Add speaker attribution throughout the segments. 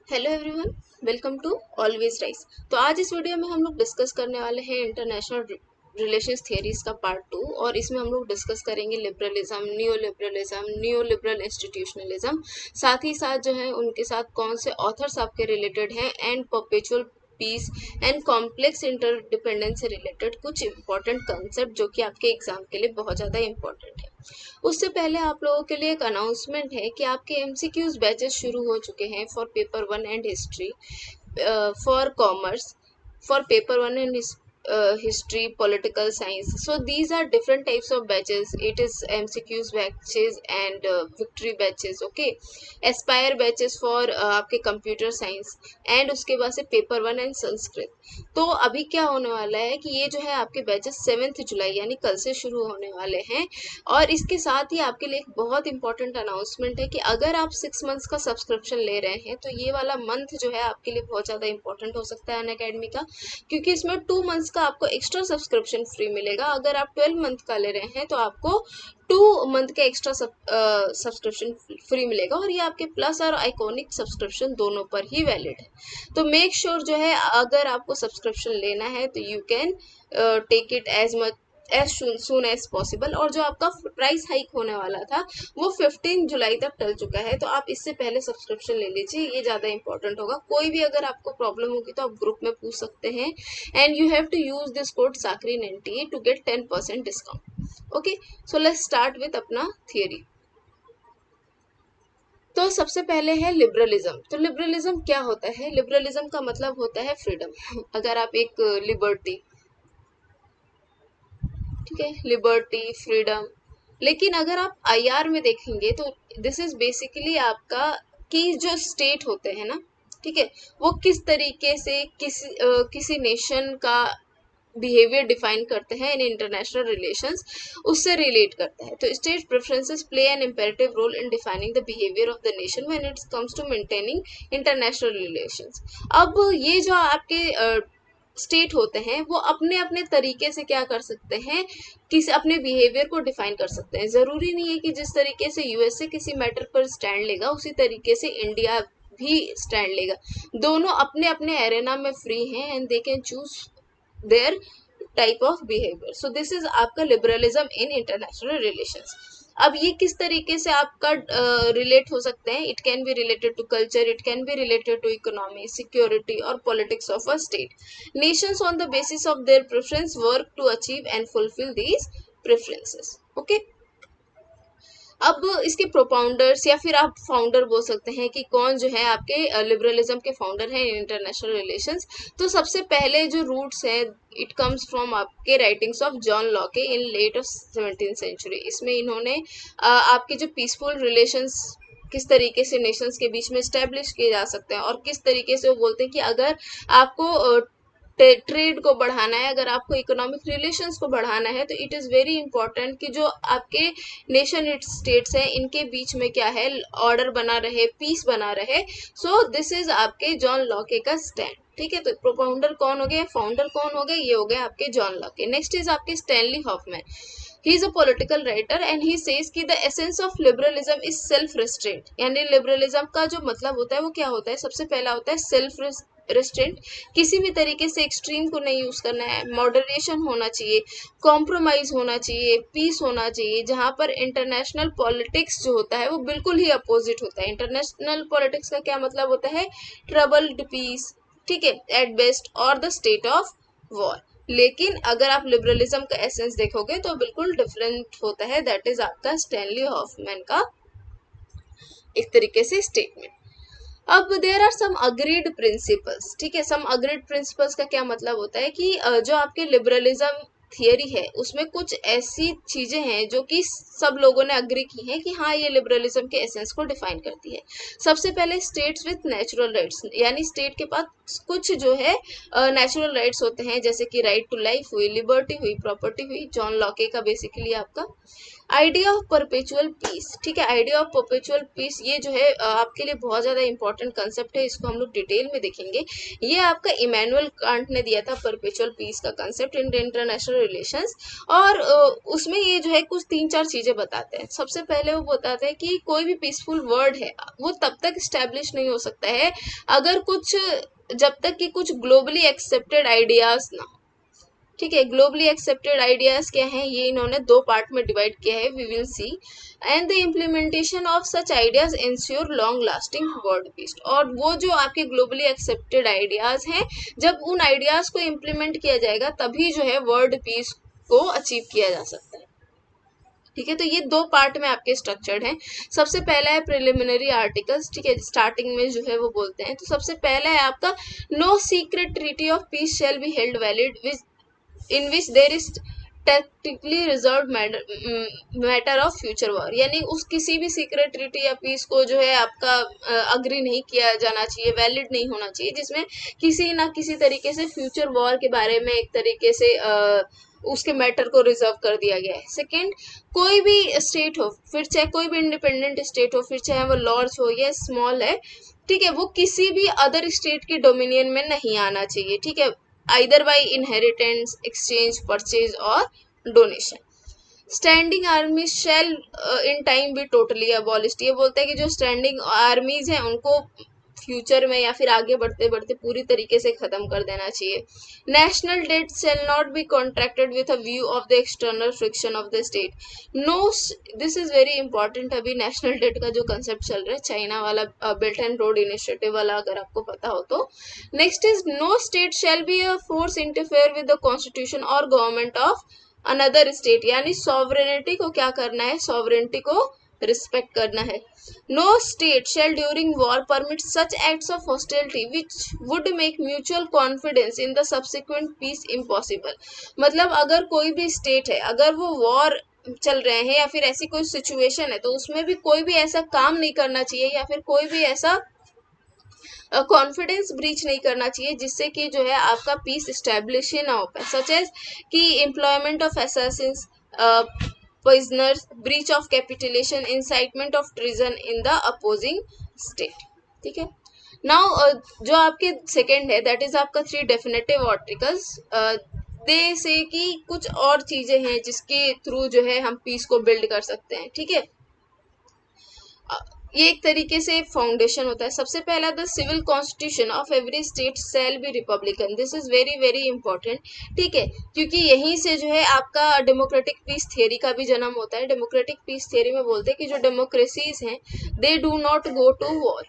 Speaker 1: Hello everyone, welcome to always rice. तो आज इस वीडियो में हम लोग डिस्कस करने वाले हैं इंटरनेशनल रिलेशंस थियरीज का पार्ट 2। और इसमें हम लोग डिस्कस करेंगे लिबरलिज्म, न्यू लिबरल इंस्टीट्यूशनलिज्म। साथ ही साथ जो है उनके साथ कौन से ऑथर्स आपके रिलेटेड हैं and perpetual peace and complex interdependence से रिलेटेड कुछ इंपॉर्टेंट कंसेप्ट जो कि आपके एग्जाम के लिए बहुत ज़्यादा इंपॉर्टेंट है। उससे पहले आप लोगों के लिए एक अनाउंसमेंट है कि आपके एमसीक्यूज बैचेस शुरू हो चुके हैं for paper 1 and history, for commerce, for paper 1 and history, political science. So these are different types of batches. It is MCQs batches and victory batches. Okay, aspire batches for आपके computer science and उसके बाद से paper 1 and Sanskrit. तो अभी क्या होने वाला है कि ये जो है आपके बैचेस 7 जुलाई यानी कल से शुरू होने वाले हैं। और इसके साथ ही आपके लिए एक बहुत इंपॉर्टेंट अनाउंसमेंट है कि अगर आप 6 मंथ्स का सब्सक्रिप्शन ले रहे हैं तो ये वाला मंथ जो है आपके लिए बहुत ज़्यादा इंपॉर्टेंट हो सकता है अनअकैडमी का, क्योंकि इसमें 2 मंथ्स का आपको एक्स्ट्रा सब्सक्रिप्शन फ्री मिलेगा। अगर आप 12 मंथ का ले रहे हैं तो आपको 2 मंथ का एक्स्ट्रा सब्सक्रिप्शन फ्री मिलेगा, और ये आपके प्लस और आइकॉनिक सब्सक्रिप्शन दोनों पर ही वैलिड है। तो मेक श्योर जो है अगर आपको सब्सक्रिप्शन लेना है तो you can take it as soon as possible. और जो आपका प्राइस हाइक होने वाला था वो 15 जुलाई तक टल चुका है, तो आप इससे पहले सब्सक्रिप्शन ले लीजिए, ये ज़्यादा इंपॉर्टेंट होगा। कोई भी अगर आपको प्रॉब्लम होगी तो आप ग्रुप में पूछ सकते हैं and you have to use this code sakri90 to get 10% discount. Okay, so let's start with अपना थियरी। तो सबसे पहले है लिबरलिज्म। तो लिबरलिज्म क्या होता है? लिबरलिज्म का मतलब होता है फ्रीडम। अगर आप एक लिबर्टी, ठीक है, लिबर्टी, फ्रीडम। लेकिन अगर आप आईआर में देखेंगे तो दिस इज बेसिकली आपका कि जो स्टेट होते हैं ना, ठीक है, वो किस तरीके से किसी नेशन का बिहेवियर डिफाइन करते हैं इन इंटरनेशनल रिलेशंस, उससे रिलेट करता है। तो state preferences play an imperative role in defining the behaviour of the nation when it comes to maintaining international relations. अब ये जो आपके स्टेट होते हैं वो अपने अपने तरीके से क्या कर सकते हैं, किसी अपने बिहेवियर को डिफाइन कर सकते हैं। ज़रूरी नहीं है कि जिस तरीके से यूएसए किसी मैटर पर स्टैंड लेगा उसी तरीके से इंडिया भी स्टैंड लेगा। दोनों अपने अपने एरेना में फ्री हैं and they can choose there type of behaviour. So this is आपका लिबरलिज्म इन इंटरनेशनल रिलेशंस। अब ये किस तरीके से आपका रिलेट हो सकते हैं? It can be related to culture, it can be related to economy, security और politics of a state. Nations on the basis of their preference work to achieve and fulfil these preferences. Okay, अब इसके propounders या फिर आप founder बोल सकते हैं कि कौन जो है आपके लिबरलिज्म के फाउंडर हैं इन इंटरनेशनल रिलेशंस। तो सबसे पहले जो रूट्स हैं इट कम्स फ्रॉम आपके writings of John Locke in late of 17th century. इसमें इन्होंने आपके जो पीसफुल रिलेशंस किस तरीके से नेशंस के बीच में स्टैब्लिश किए जा सकते हैं और किस तरीके से वो बोलते हैं कि अगर आपको ट्रेड को बढ़ाना है, अगर आपको इकोनॉमिक रिलेशंस को बढ़ाना है तो इट इज़ वेरी इंपॉर्टेंट कि जो आपके नेशन स्टेट्स हैं इनके बीच में क्या है, ऑर्डर बना रहे, पीस बना रहे। सो दिस इज आपके जॉन लॉके का स्टैंड। ठीक है, तो प्रोपाउंडर कौन हो गए, फाउंडर कौन हो गए, ये हो गए आपके जॉन लॉके। नेक्स्ट इज आपके Stanley Hoffmann. He is a political writer and he says कि the essence of liberalism is self restraint. यानी लिबरलिज्म का जो मतलब होता है वो क्या होता है? सबसे पहला होता है सेल्फ रिस्ट्रेंट। किसी भी तरीके से एक्सट्रीम को नहीं यूज करना है, मॉडरेशन होना चाहिए, कॉम्प्रोमाइज होना चाहिए, पीस होना चाहिए। जहां पर इंटरनेशनल पॉलिटिक्स जो होता है वो बिल्कुल ही अपोजिट होता है। इंटरनेशनल पॉलिटिक्स का क्या मतलब होता है? ट्रबल्ड पीस, ठीक है, एट बेस्ट, और द स्टेट ऑफ वॉर। लेकिन अगर आप लिबरलिज्म का एसेंस देखोगे तो बिल्कुल डिफरेंट होता है। दैट इज आपका स्टैनली हॉफमैन का एक तरीके से स्टेटमेंट। अब there are some agreed principles, ठीक है। सम अग्रीड प्रिंसिपल्स का क्या मतलब होता है कि जो आपके लिबरलिज्म थियरी है उसमें कुछ ऐसी चीजें हैं जो कि सब लोगों ने अग्री की हैं कि हाँ ये लिबरलिज्म के एसेंस को डिफाइन करती है। सबसे पहले स्टेट्स विथ नेचुरल राइट्स, यानी स्टेट के पास कुछ जो है नेचुरल राइट्स होते हैं, जैसे कि राइट टू लाइफ हुई, लिबर्टी हुई, प्रॉपर्टी हुई। जॉन लॉके का बेसिकली आपका आइडिया ऑफ परपेचुअल पीस, ठीक है, आइडिया ऑफ परपेचुअल पीस ये जो है आपके लिए बहुत ज़्यादा इंपॉर्टेंट कंसेप्ट है, इसको हम लोग डिटेल में देखेंगे। ये आपका इमैनुअल कांट ने दिया था परपेचुअल पीस का कंसेप्ट इन इंटरनेशनल रिलेशंस, और उसमें ये जो है कुछ 3-4 चीज़ें बताते हैं। सबसे पहले वो बताते हैं कि कोई भी पीसफुल वर्ड है वो तब तक इस्टेब्लिश नहीं हो सकता है अगर कुछ, जब तक कि कुछ ग्लोबली एक्सेप्टेड आइडियाज ना, ठीक है। ग्लोबली एक्सेप्टेड आइडियाज क्या हैं, ये इन्होंने 2 पार्ट में डिवाइड किया है, we will see. And the implementation of such ideas ensure long lasting world peace, और वो जो आपके ग्लोबली एक्सेप्टेड आइडियाज हैं, जब उन आइडियाज को इम्प्लीमेंट किया जाएगा तभी जो है वर्ल्ड पीस को अचीव किया जा सकता है, ठीक है। तो ये 2 पार्ट में आपके स्ट्रक्चर्ड हैं। सबसे पहला है प्रिलिमिनरी आर्टिकल्स, ठीक है, स्टार्टिंग में जो है वो बोलते हैं। तो सबसे पहला है आपका no secret treaty of peace shall be held valid which in which there is tactically reserved matter of future war, यानी उस किसी भी सीक्रेट ट्रीटी या पीस को जो है आपका अग्री नहीं किया जाना चाहिए, वैलिड नहीं होना चाहिए, जिसमें किसी ना किसी तरीके से फ्यूचर वॉर के बारे में एक तरीके से उसके मैटर को रिजर्व कर दिया गया है। सेकेंड, कोई भी स्टेट हो, फिर चाहे कोई भी इंडिपेंडेंट स्टेट हो, फिर चाहे वो लार्ज हो या स्मॉल है, ठीक है, वो किसी भी अदर स्टेट के डोमिनियन में नहीं आना चाहिए, ठीक है, either by inheritance, exchange, purchase or donation. Standing army shall in time भी टोटली अबॉलिश्ड, ये बोलता है कि जो स्टैंडिंग आर्मीज हैं उनको फ्यूचर में या फिर आगे बढ़ते बढ़ते पूरी तरीके से खत्म कर देना चाहिए। National debt shall not be contracted with a view of the external friction of the state. No, this is very important. अभी नेशनल डेट का जो कंसेप्ट चल रहा है चाइना वाला, बेल्ट एंड रोड इनिशिएटिव वाला, अगर आपको पता हो तो। Next is no state shall be a force interfere with the constitution और गवर्नमेंट ऑफ अनदर स्टेट, यानी सॉवरेनिटी को क्या करना है, सॉवरेनिटी को रिस्पेक्ट करना है। No state shall during war permit such acts of hostility which would make mutual confidence in the subsequent peace impossible. मतलब अगर कोई भी स्टेट है, अगर वो वॉर चल रहे हैं या फिर ऐसी कोई सिचुएशन है, तो उसमें भी कोई भी ऐसा काम नहीं करना चाहिए या फिर कोई भी ऐसा कॉन्फिडेंस ब्रीच नहीं करना चाहिए जिससे कि जो है आपका पीस स्टैब्लिश ही ना हो पाए, सच एज कि employment of Assassin's, prisoners, breach of capitulation, incitement of treason in the opposing state, ठीक है। नाउ जो आपके सेकेंड है, दैट इज आपका 3 डेफिनेटिव आर्टिकल्स। दे से कि कुछ और चीजें हैं जिसके थ्रू जो है हम पीस को बिल्ड कर सकते हैं, ठीक है। ये एक तरीके से फाउंडेशन होता है। सबसे पहला, the civil constitution of every state shall be republican, this is very very important, ठीक है, क्योंकि यहीं से जो है आपका डेमोक्रेटिक पीस थियरी का भी जन्म होता है। डेमोक्रेटिक पीस थियरी में बोलते हैं कि जो डेमोक्रेसीज हैं they do not go to war,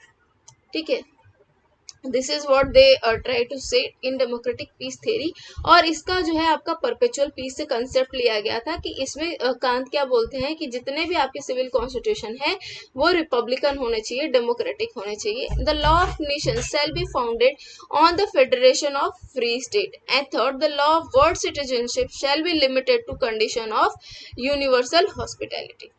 Speaker 1: ठीक है, this is what they try to say in democratic piece theory. और इसका जो है आपका परपेचुअल पीस से कंसेप्ट लिया गया था कि इसमें कांत क्या बोलते हैं कि जितने भी आपके सिविल कॉन्स्टिट्यूशन है वो रिपब्लिकन होने चाहिए, डेमोक्रेटिक होने चाहिए। The law of nation shall be founded on the federation of free state. And third, the law of world citizenship shall be limited to condition of universal hospitality,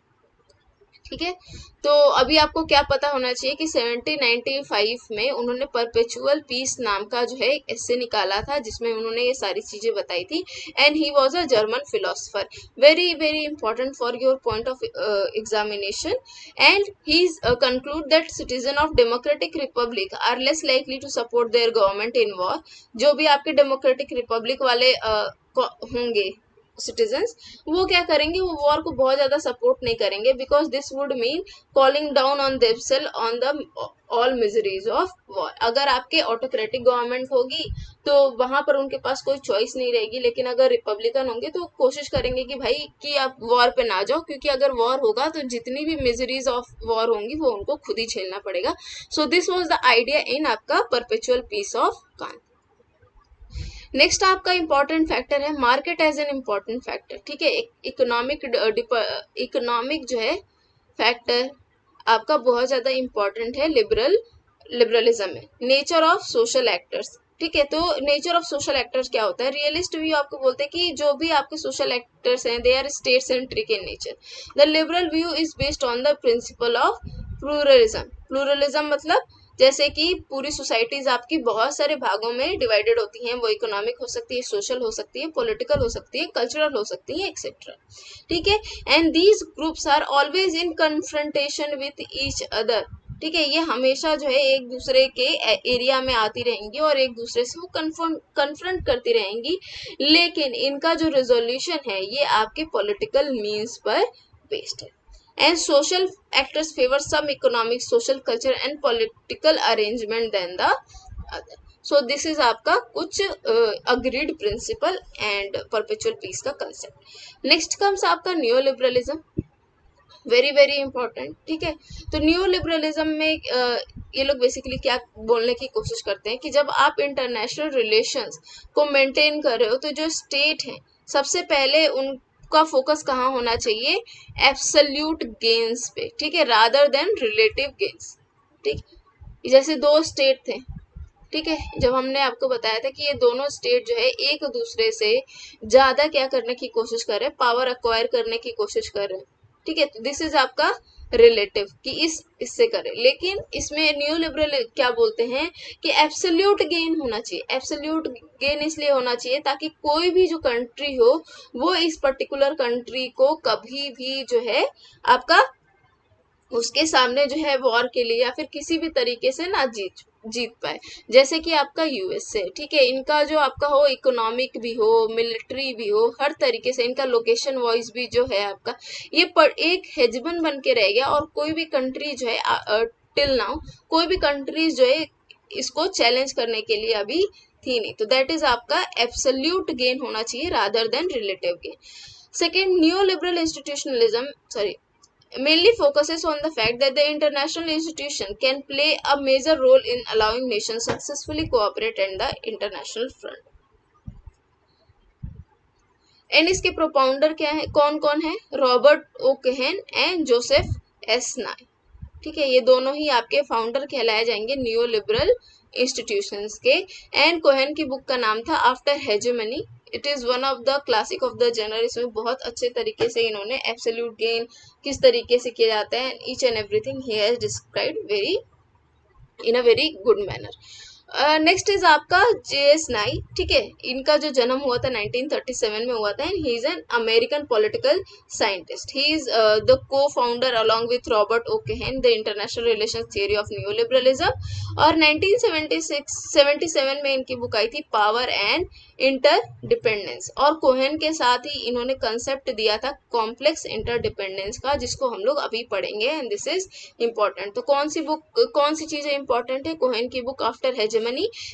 Speaker 1: ठीक है। तो अभी आपको क्या पता होना चाहिए कि 1795 में उन्होंने परपेचुअल पीस नाम का जो है एक एस्से निकाला था जिसमें उन्होंने ये सारी चीजें बताई थी। And he was a German philosopher, very very important for your point of examination. And he conclude that citizen of democratic republic are less likely to support their government in war. जो भी आपके democratic Republic वाले होंगे citizens, वो क्या करेंगे, वो war को बहुत ज्यादा सपोर्ट नहीं करेंगे, because this would mean calling down on themselves on the all miseries of war. अगर आपके ऑटोक्रेटिक गवर्नमेंट होगी तो वहां पर उनके पास कोई चॉइस नहीं रहेगी, लेकिन अगर रिपब्लिकन होंगे तो कोशिश करेंगे कि भाई कि आप वॉर पे ना जाओ, क्योंकि अगर वॉर होगा तो जितनी भी मिजरीज ऑफ वॉर होंगी वो उनको खुद ही झेलना पड़ेगा। So this was the idea in आपका perpetual peace of Kant. Next आपका इंपॉर्टेंट फैक्टर है market as an important factor, ठीक है। इकोनॉमिक जो है फैक्टर आपका बहुत ज्यादा इंपॉर्टेंट है लिबरलिज्म में। नेचर ऑफ सोशल एक्टर्स, ठीक है। तो नेचर ऑफ सोशल एक्टर्स क्या होता है, रियलिस्ट व्यू आपको बोलते हैं कि जो भी आपके सोशल एक्टर्स हैं they are state centric in nature. The liberal view is based on the principle of pluralism. Pluralism मतलब जैसे कि पूरी सोसाइटीज आपकी बहुत सारे भागों में डिवाइडेड होती हैं, वो इकोनॉमिक हो सकती है, सोशल हो सकती है, पॉलिटिकल हो सकती है, कल्चरल हो सकती है, एक्सेट्रा, ठीक है। And these groups are always in confrontation with each other, ठीक है। ये हमेशा जो है एक दूसरे के एरिया में आती रहेंगी और एक दूसरे से वो कन्फ्रंट करती रहेंगी, लेकिन इनका जो रेजोल्यूशन है ये आपके पॉलिटिकल मीन्स पर बेस्ड है। And social actors favour some economic, social, culture and political arrangement then the other. So this is आपका कुछ agreed principle and perpetual peace का कंसेप्ट। नेक्स्ट कम्स आपका new liberalism, very very important, ठीक है। तो new liberalism में ये लोग बेसिकली क्या बोलने की कोशिश करते हैं कि जब आप इंटरनेशनल रिलेशंस को मेंटेन कर रहे हो तो जो स्टेट है सबसे पहले उनका फोकस कहाँ होना चाहिए, एब्सोल्यूट गेन्स पे, ठीक है, रादर देन रिलेटिव गेन्स, ठीक। जैसे दो स्टेट थे, ठीक है, जब हमने आपको बताया था कि ये दोनों स्टेट जो है एक दूसरे से ज्यादा क्या करने की कोशिश कर रहे हैं, पावर अक्वायर करने की कोशिश कर रहे हैं, ठीक है। तो दिस इज आपका रिलेटिव कि इससे करें, लेकिन इसमें न्यू लिबरल क्या बोलते हैं कि एब्सोल्यूट गेन होना चाहिए। एब्सोल्यूट गेन इसलिए होना चाहिए ताकि कोई भी जो कंट्री हो वो इस पर्टिकुलर कंट्री को कभी भी जो है आपका उसके सामने जो है वॉर के लिए या फिर किसी भी तरीके से ना जीत पाए। जैसे कि आपका यूएसए, ठीक है, इनका जो आपका हो इकोनॉमिक भी हो, मिलिट्री भी हो, हर तरीके से इनका लोकेशन वाइज भी जो है आपका ये एक हेजमन बन के रह गया और कोई भी कंट्री जो है टिल नाउ कोई भी कंट्रीज जो है इसको चैलेंज करने के लिए अभी थी नहीं। तो दैट इज आपका एब्सोल्यूट गेन होना चाहिए rather than relative gain. Second, new liberal institutionalism mainly focuses on the fact that the international institution can play a major role in allowing nations successfully cooperate in the international front. And इसके propounder क्या है, कौन कौन है, Robert O Keohane and Joseph S Nye, ठीक है। ये दोनों ही आपके फाउंडर कहलाए जाएंगे न्यू लिबरल इंस्टीट्यूशंस के। एंड कोहेन की बुक का नाम था after hegemony, it is one of the classic of the general. इसमें बहुत अच्छे तरीके से इन्होंने एब्सोल्यूट गेन किस तरीके से किया जाता है, each and everything he has described very in a very good manner. Next is आपका जेएस नाई, ठीक है, इनका जो जन्म हुआ था 1937 में हुआ था and he is an American political scientist. He is the cofounder along with Robert O Keohane the international relations theory of new liberalism. और 1977 में इनकी बुक आई थी पावर एंड इंटरडिपेंडेंस, और कोहेन के साथ ही इन्होंने कंसेप्ट दिया था कॉम्प्लेक्स इंटरडिपेंडेंस का, जिसको हम लोग अभी पढ़ेंगे एंड दिस इज इंपॉर्टेंट। तो कौन सी चीजें इंपॉर्टेंट है, कोहेन की book after hegemony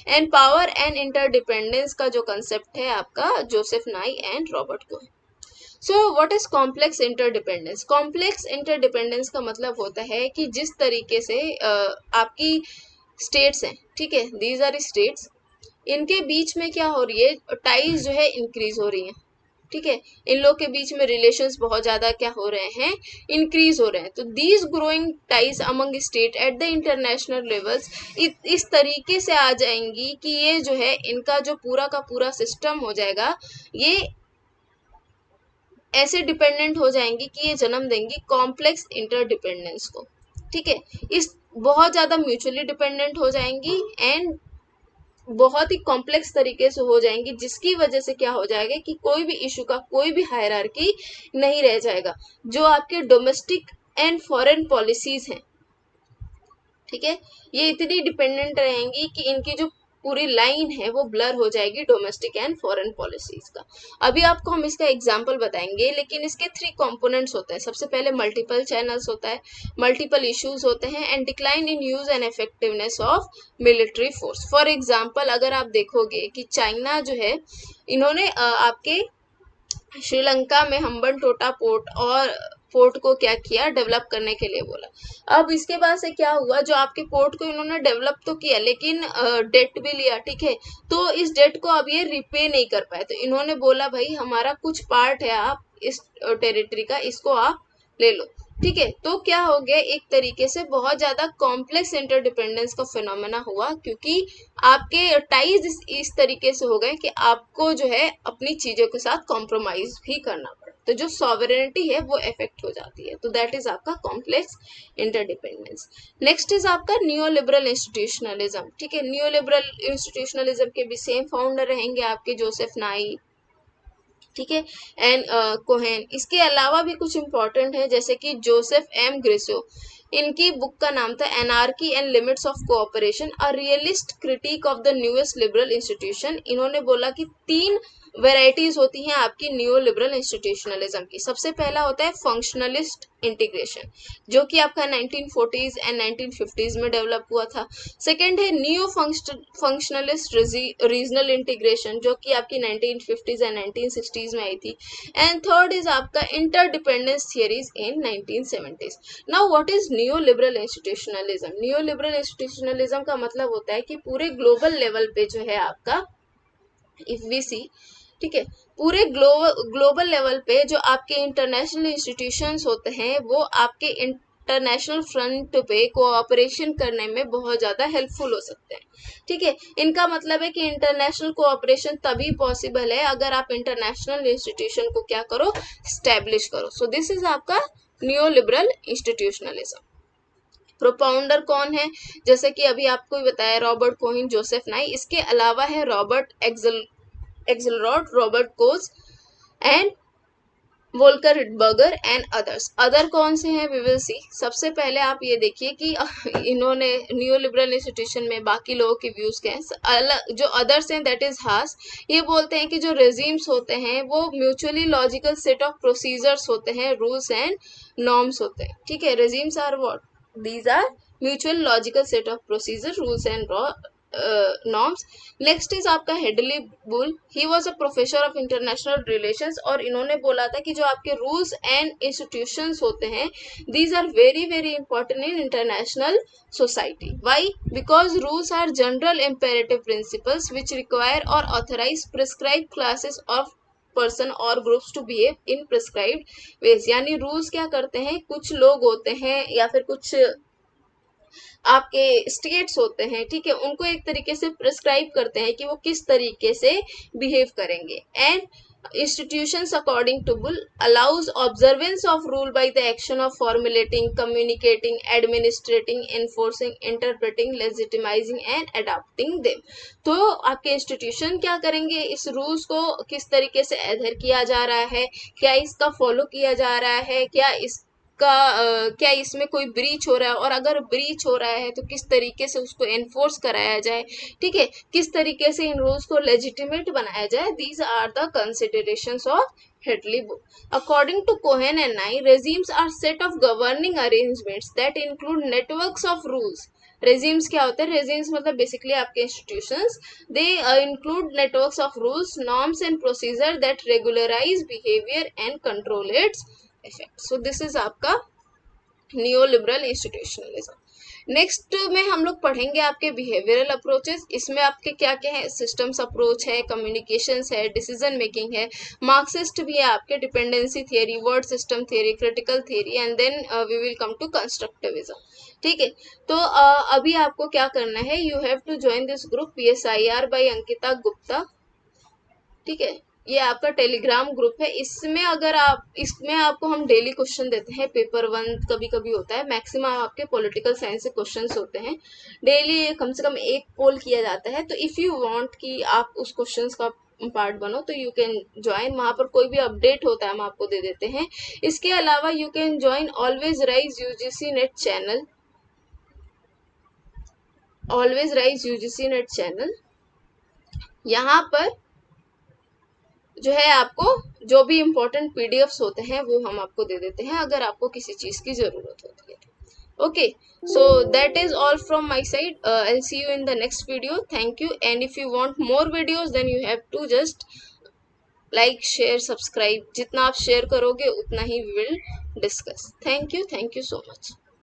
Speaker 1: and power and interdependence का जो कंसेप्ट है आपका जोसेफ नाई and Robert Cohen. So what is complex interdependence? Complex interdependence का मतलब होता है कि जिस तरीके से आपकी स्टेट्स हैं, ठीक है, दीज आर स्टेट्स, इनके बीच में क्या हो रही है, टाइज जो है इंक्रीज हो रही है, ठीक है, इन लोग के बीच में रिलेशंस बहुत ज्यादा क्या हो रहे हैं, इंक्रीज हो रहे हैं। तो these growing ties among state at the international levels इस तरीके से आ जाएंगी कि ये जो है इनका जो पूरा का पूरा सिस्टम हो जाएगा, ये ऐसे डिपेंडेंट हो जाएंगी कि ये जन्म देंगी कॉम्प्लेक्स इंटरडिपेंडेंस को, ठीक है। इस बहुत ज्यादा म्यूचुअली डिपेंडेंट हो जाएंगी एंड बहुत ही कॉम्प्लेक्स तरीके से हो जाएंगी, जिसकी वजह से क्या हो जाएगा कि कोई भी इशू का कोई भी हायरार्की नहीं रह जाएगा। जो आपके डोमेस्टिक एंड फॉरेन पॉलिसीज हैं, ठीक है, ये इतनी डिपेंडेंट रहेंगी कि इनकी जो पूरी लाइन है वो ब्लर हो जाएगी डोमेस्टिक एंड फॉरेन पॉलिसीज का। अभी आपको हम इसका एग्जांपल बताएंगे, लेकिन इसके 3 कंपोनेंट्स होते हैं। सबसे पहले मल्टीपल चैनल्स होता है, मल्टीपल इश्यूज होते हैं and decline in use and effectiveness of military force. For example अगर आप देखोगे कि चाइना जो है इन्होंने आपके श्रीलंका में हम्बनटोटा पोर्ट को क्या किया, डेवलप करने के लिए बोला। अब इसके बाद से क्या हुआ, जो आपके पोर्ट को इन्होंने डेवलप तो किया लेकिन डेट भी लिया, ठीक है, तो इस डेट को अब ये रिपे नहीं कर पाए। तो इन्होंने बोला भाई हमारा कुछ पार्ट है आप इस टेरिटरी का, इसको आप ले लो, ठीक है। तो क्या हो गया, एक तरीके से बहुत ज्यादा कॉम्प्लेक्स इंटरडिपेंडेंस का फिनोमेना हुआ, क्योंकि आपके टाइज इस तरीके से हो गए कि आपको जो है अपनी चीजों के साथ कॉम्प्रोमाइज भी करना पड़ा। तो जो सॉवरेनिटी है वो इफेक्ट हो जाती है। तो दैट इज आपका कॉम्प्लेक्स इंटरडिपेंडेंस। नेक्स्ट इज आपका न्यू लिबरल इंस्टीट्यूशनलिज्म। ठीक है, न्यू लिबरल इंस्टीट्यूशनलिज्म के भी सेम फाउंडर रहेंगे आपके जोसेफ नाई, ठीक है, एंड कोहेन। इसके अलावा भी कुछ इंपॉर्टेंट है जैसे कि जोसेफ एम ग्रिसो, इनकी बुक का नाम था anarchy and limits of cooperation, a realist critic of the newest liberal institution. इन्होंने बोला कि 3 वेराइटीज होती हैं आपकी न्यू लिबरल इंस्टीट्यूशनलिज्म की। सबसे पहला होता है फंक्शनलिस्ट इंटीग्रेशन, जो कि आपका 1940s एंड 1950s में डेवलप हुआ था। सेकेंड है न्यू फंक्शनलिस्ट रीजनल इंटीग्रेशन, जो कि आपकी 1950s एंड 1960s में आई थी। एंड थर्ड इज आपका interdependence theories in 1970s। Now what is new liberal institutionalism? New liberal institutionalism का मतलब होता है कि पूरे ग्लोबल लेवल पे जो है आपका, इफ वी सी, ठीक है, पूरे ग्लोबल लेवल पे जो आपके इंटरनेशनल इंस्टीट्यूशंस होते हैं वो आपके इंटरनेशनल फ्रंट पे कोऑपरेशन करने में बहुत ज़्यादा हेल्पफुल हो सकते हैं। ठीक है, इनका मतलब है कि इंटरनेशनल कोऑपरेशन तभी पॉसिबल है अगर आप इंटरनेशनल इंस्टीट्यूशन को क्या करो, स्टैब्लिश करो। सो दिस इज आपका न्यू लिबरल इंस्टीट्यूशनलिज्म। प्रोपाउंडर कौन है? जैसे कि अभी आपको बताया, रॉबर्ट कोहिन, जोसेफ नाई। इसके अलावा है Robert Axelrod, Robert Coase and Volker Rittberger and others. Other कौन से हैं? We will see. सबसे पहले आप ये देखिए कि इन्होंने न्यू लिबरल इंस्टीट्यूशन में बाकी लोगों के व्यूज के हैं। जो अदर्स हैं दैट इज हास, ये बोलते हैं कि जो रेजिम्स होते हैं वो mutually logical set of procedures होते हैं, रूल्स एंड नॉर्म्स होते हैं। ठीक है, regimes are what? These are mutual logical set of procedure, rules and norms. Next is आपका Hedley Bull, he was a professor of international relations, और इन्होंने बोला था कि जो आपके रूल्स एंड इंस्टीट्यूशंस होते हैं these are very very important in international society. Why? Because rules are general imperative principles which require और authorize prescribe classes of person और groups to behave in prescribed ways. यानी rules क्या करते हैं, कुछ लोग होते हैं या फिर कुछ आपके स्टेट्स होते हैं, ठीक है, उनको एक तरीके से प्रिस्क्राइब करते हैं कि वो किस तरीके से बिहेव करेंगे। And institutions according to bull allows observance of rule by the action of formulating, communicating, administrating, enforcing, interpreting, legitimizing and adapting them। तो आपके इंस्टीट्यूशन क्या करेंगे, इस रूल्स को किस तरीके से एडहेर किया जा रहा है, क्या इसका फॉलो किया जा रहा है, क्या इसमें कोई ब्रीच हो रहा है, और अगर ब्रीच हो रहा है तो किस तरीके से उसको एनफोर्स कराया जाए, ठीक है, किस तरीके से इन रूल्स को लेजिटिमेट बनाया जाए। These are the considerations of Hedley Bull. According to Keohane and Nye, regimes are set of governing arrangements that include networks of rules. Regimes क्या होते हैं? रेजिम्स मतलब बेसिकली आपके institutions, they include networks of rules, norms and procedure that regularize behaviour and control its effect. So this is आपका new liberal institutionalism. Next में हम लोग पढ़ेंगे आपके बिहेवियरल अप्रोचेस। इसमें आपके क्या क्या है? सिस्टम्स अप्रोच है, कम्युनिकेशंस है, डिसीजन मेकिंग है, मार्क्सिस्ट भी है आपके, dependency theory, world system theory, critical theory, and then we will come to constructivism. ठीक है, तो अभी आपको क्या करना है, you have to join this group PSIR by Ankita Gupta. ठीक है, ये आपका टेलीग्राम ग्रुप है। इसमें आपको हम डेली क्वेश्चन देते हैं, पेपर 1 कभी कभी होता है, मैक्सिमम आपके पॉलिटिकल साइंस से क्वेश्चंस होते हैं। डेली कम से कम एक पोल किया जाता है, तो इफ़ यू वांट कि आप उस क्वेश्चंस का पार्ट बनो तो यू कैन ज्वाइन। वहाँ पर कोई भी अपडेट होता है हम आपको दे देते हैं। इसके अलावा you can join always rise UGC net channel, always rise UGC net channel. यहाँ पर जो है आपको जो भी इम्पोर्टेंट PDFs होते हैं वो हम आपको दे देते हैं अगर आपको किसी चीज़ की ज़रूरत होती है। Okay, so that is all from my side. I'll see you in the next video. Thank you, and if you want more videos then you have to just like, share, subscribe. जितना आप share करोगे उतना ही we will discuss. Thank you so much.